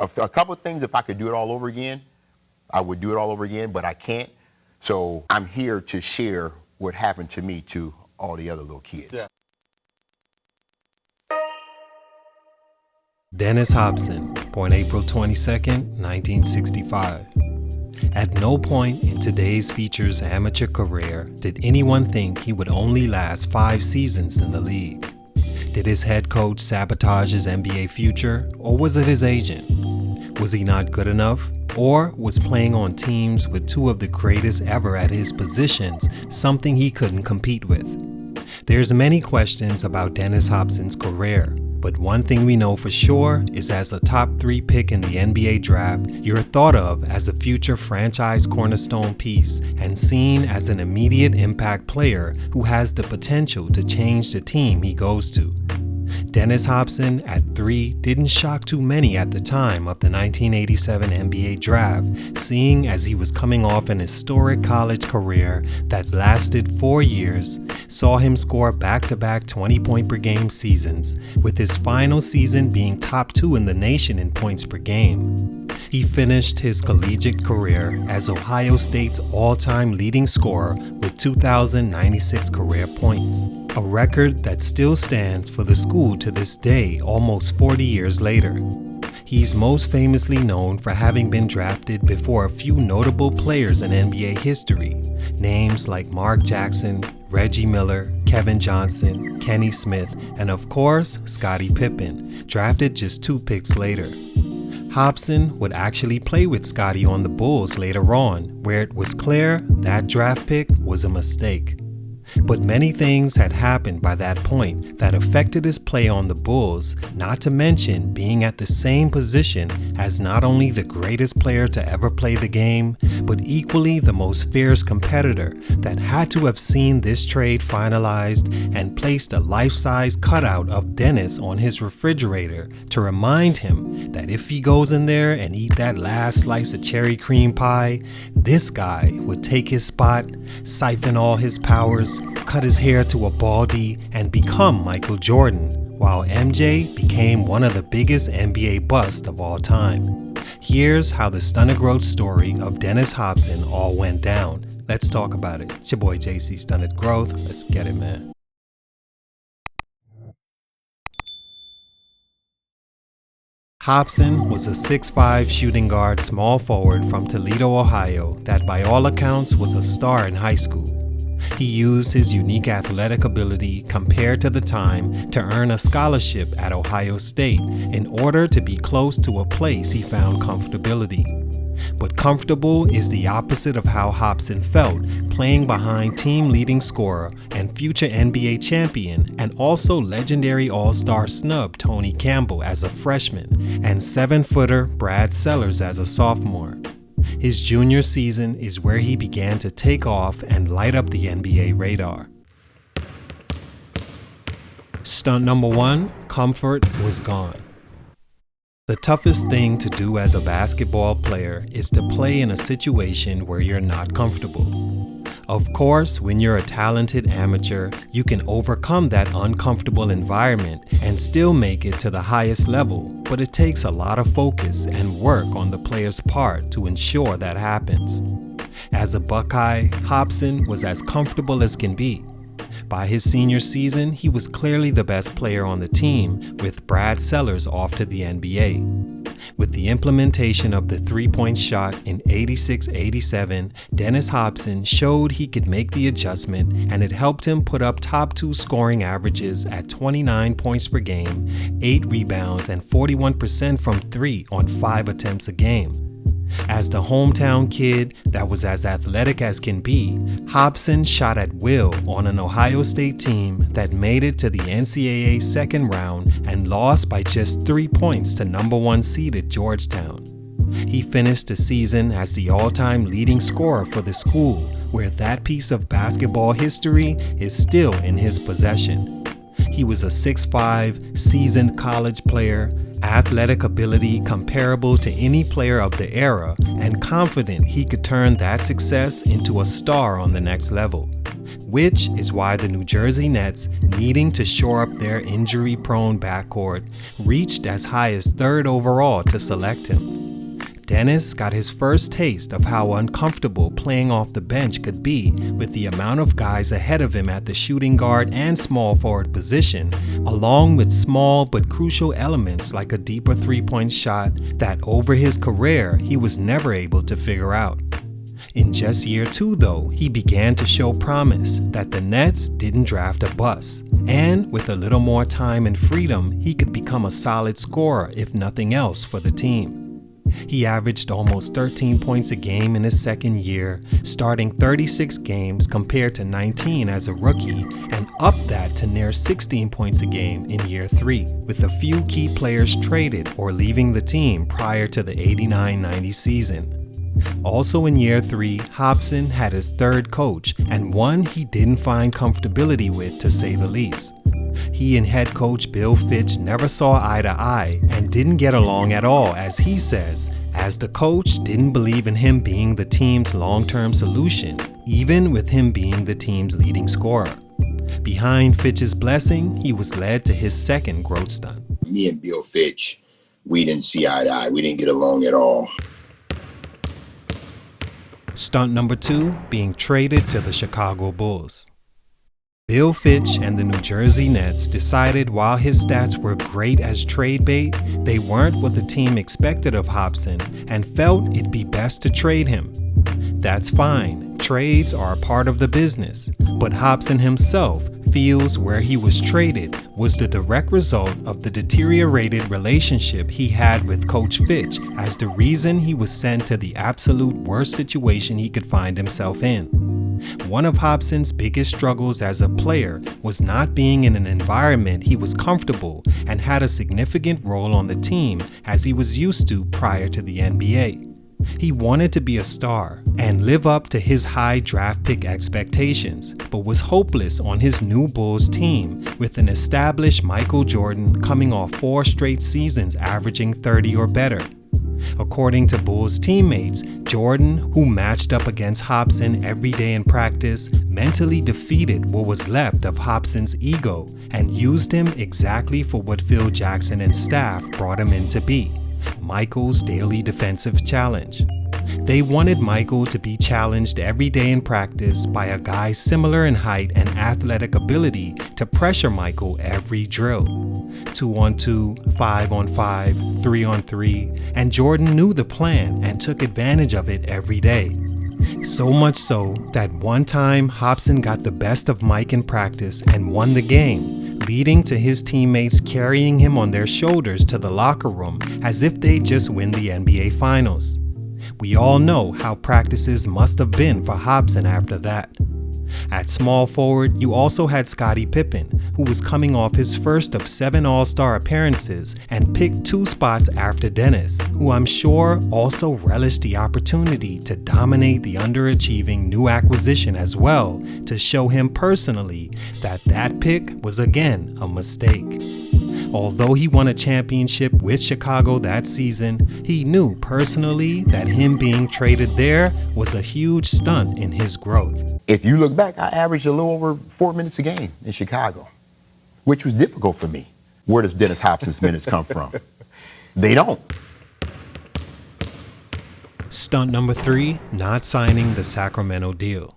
A couple of things, if I could do it all over again, I would do it all over again, but I can't. So I'm here to share what happened to me to all the other little kids. Yeah. Dennis Hopson, born April 22nd, 1965. At no point in today's feature's amateur career did anyone think he would only last 5 seasons in the league. Did his head coach sabotage his NBA future, or was it his agent? Was he not good enough, or was playing on teams with 2 of the greatest ever at his positions something he couldn't compete with? There's many questions about Dennis Hopson's career, but one thing we know for sure is as a top 3 pick in the NBA draft, you're thought of as a future franchise cornerstone piece and seen as an immediate impact player who has the potential to change the team he goes to. Dennis Hopson at 3 didn't shock too many at the time of the 1987 NBA draft, seeing as he was coming off an historic college career that lasted 4 years, saw him score back-to-back 20-point-per-game seasons, with his final season being top 2 in the nation in points per game. He finished his collegiate career as Ohio State's all-time leading scorer with 2,096 career points, a record that still stands for the school to this day, almost 40 years later. He's most famously known for having been drafted before a few notable players in NBA history, names like Mark Jackson, Reggie Miller, Kevin Johnson, Kenny Smith, and of course, Scottie Pippen, drafted just 2 picks later. Hopson would actually play with Scottie on the Bulls later on, where it was clear that draft pick was a mistake. But many things had happened by that point that affected his play on the Bulls, not to mention being at the same position as not only the greatest player to ever play the game, but equally the most fierce competitor that had to have seen this trade finalized and placed a life-size cutout of Dennis on his refrigerator to remind him that if he goes in there and eat that last slice of cherry cream pie, this guy would take his spot, siphon all his powers, cut his hair to a baldy, and become Michael Jordan, while MJ became one of the biggest NBA busts of all time. Here's how the Stunted Growth story of Dennis Hopson all went down. Let's talk about it. It's your boy JC Stunted Growth. Let's get it, man. Hopson was a 6'5" shooting guard small forward from Toledo, Ohio that by all accounts was a star in high school. He used his unique athletic ability compared to the time to earn a scholarship at Ohio State in order to be close to a place he found comfortability. But comfortable is the opposite of how Hopson felt playing behind team leading scorer and future NBA champion and also legendary all-star snub Tony Campbell as a freshman and 7-footer Brad Sellers as a sophomore. His junior season is where he began to take off and light up the NBA radar. Stunt number 1, comfort was gone. The toughest thing to do as a basketball player is to play in a situation where you're not comfortable. Of course, when you're a talented amateur, you can overcome that uncomfortable environment and still make it to the highest level, but it takes a lot of focus and work on the player's part to ensure that happens. As a Buckeye, Hopson was as comfortable as can be. By his senior season, he was clearly the best player on the team, with Brad Sellers off to the NBA. With the implementation of the three-point shot in 86-87, Dennis Hopson showed he could make the adjustment, and it helped him put up top 2 scoring averages at 29 points per game, 8 rebounds, and 41% from 3 on 5 attempts a game. As the hometown kid that was as athletic as can be, Hopson shot at will on an Ohio State team that made it to the NCAA second round and lost by just 3 points to number 1 seeded Georgetown. He finished the season as the all-time leading scorer for the school, where that piece of basketball history is still in his possession. He was a 6'5", seasoned college player, athletic ability comparable to any player of the era, and confident he could turn that success into a star on the next level. which is why the New Jersey Nets, needing to shore up their injury-prone backcourt, reached as high as 3rd overall to select him. Dennis got his first taste of how uncomfortable playing off the bench could be with the amount of guys ahead of him at the shooting guard and small forward position, along with small but crucial elements like a deeper three-point shot that over his career he was never able to figure out. In just year 2 though, he began to show promise that the Nets didn't draft a bust, and with a little more time and freedom, he could become a solid scorer if nothing else for the team. He averaged almost 13 points a game in his second year, starting 36 games compared to 19 as a rookie, and upped that to near 16 points a game in year 3, with a few key players traded or leaving the team prior to the 89-90 season. Also in year 3, Hopson had his 3rd coach, and one he didn't find comfortability with, to say the least. He and head coach Bill Fitch never saw eye to eye and didn't get along at all, as he says, as the coach didn't believe in him being the team's long-term solution, even with him being the team's leading scorer. Behind Fitch's blessing, he was led to his 2nd growth stunt. Me and Bill Fitch, we didn't see eye to eye. We didn't get along at all. Stunt number 2, being traded to the Chicago Bulls. Bill Fitch and the New Jersey Nets decided while his stats were great as trade bait, they weren't what the team expected of Hopson and felt it'd be best to trade him. That's fine, trades are a part of the business, but Hopson himself feels where he was traded was the direct result of the deteriorated relationship he had with Coach Fitch as the reason he was sent to the absolute worst situation he could find himself in. One of Hopson's biggest struggles as a player was not being in an environment he was comfortable and had a significant role on the team as he was used to prior to the NBA. He wanted to be a star and live up to his high draft pick expectations, but was hopeless on his new Bulls team with an established Michael Jordan coming off 4 straight seasons averaging 30 or better. According to Bulls teammates, Jordan, who matched up against Hopson every day in practice, mentally defeated what was left of Hopson's ego and used him exactly for what Phil Jackson and staff brought him in to be, Michael's daily defensive challenge. They wanted Michael to be challenged every day in practice by a guy similar in height and athletic ability to pressure Michael every drill. 2-on-2, 5-on-5, 3-on-3, and Jordan knew the plan and took advantage of it every day. So much so that one time Hopson got the best of Mike in practice and won the game, leading to his teammates carrying him on their shoulders to the locker room as if they'd just win the NBA Finals. We all know how practices must have been for Hopson after that. At small forward, you also had Scottie Pippen, who was coming off his first of 7 All-Star appearances and picked 2 spots after Dennis, who I'm sure also relished the opportunity to dominate the underachieving new acquisition as well, to show him personally that that pick was again a mistake. Although he won a championship with Chicago that season, he knew personally that him being traded there was a huge stunt in his growth. If you look back, I averaged a little over 4 minutes a game in Chicago, which was difficult for me. Where does Dennis Hopson's minutes come from? They don't. Stunt number 3, not signing the Sacramento deal.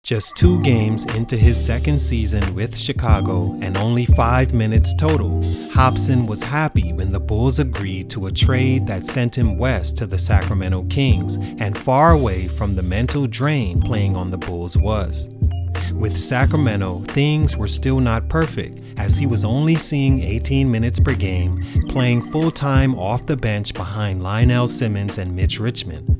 Just 2 games into his 2nd season with Chicago and only 5 minutes total, Hopson was happy when the Bulls agreed to a trade that sent him west to the Sacramento Kings and far away from the mental drain playing on the Bulls was. With Sacramento, things were still not perfect as he was only seeing 18 minutes per game, playing full-time off the bench behind Lionel Simmons and Mitch Richmond.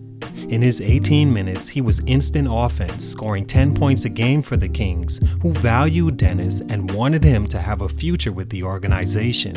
In his 18 minutes, he was instant offense, scoring 10 points a game for the Kings, who valued Dennis and wanted him to have a future with the organization.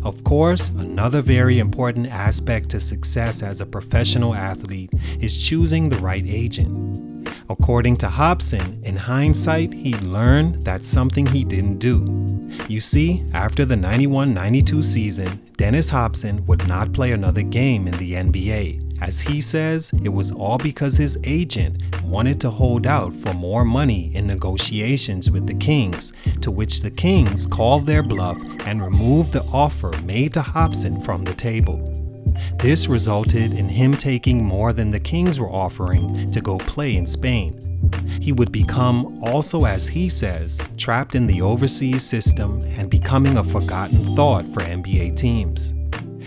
Of course, another very important aspect to success as a professional athlete is choosing the right agent. According to Hopson, in hindsight, he learned that's something he didn't do. You see, after the 91-92 season, Dennis Hopson would not play another game in the NBA, As he says, it was all because his agent wanted to hold out for more money in negotiations with the Kings, to which the Kings called their bluff and removed the offer made to Hopson from the table. This resulted in him taking more than the Kings were offering to go play in Spain. He would become, also as he says, trapped in the overseas system and becoming a forgotten thought for NBA teams.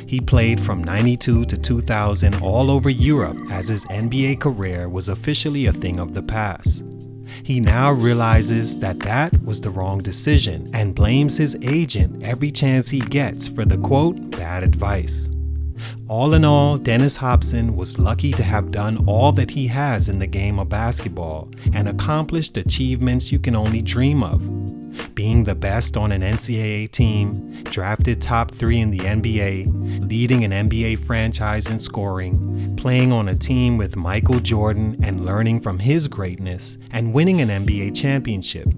He played from '92 to 2000 all over Europe as his NBA career was officially a thing of the past. He now realizes that that was the wrong decision and blames his agent every chance he gets for the quote, bad advice. All in all, Dennis Hopson was lucky to have done all that he has in the game of basketball and accomplished achievements you can only dream of. Being the best on an NCAA team, drafted top 3 in the NBA, leading an NBA franchise in scoring, playing on a team with Michael Jordan and learning from his greatness, and winning an NBA championship.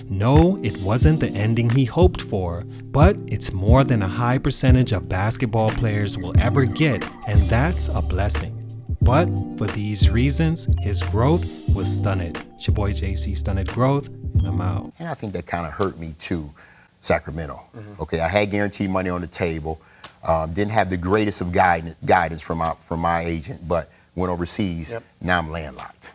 No, it wasn't the ending he hoped for, but it's more than a high percentage of basketball players will ever get, and that's a blessing. But for these reasons, his growth was stunted. It's your boy JC, Stunted Growth, and I'm out. And I think that kind of hurt me too, Sacramento. Okay, I had guaranteed money on the table, didn't have the greatest of guidance from my agent, but went overseas. Now I'm landlocked.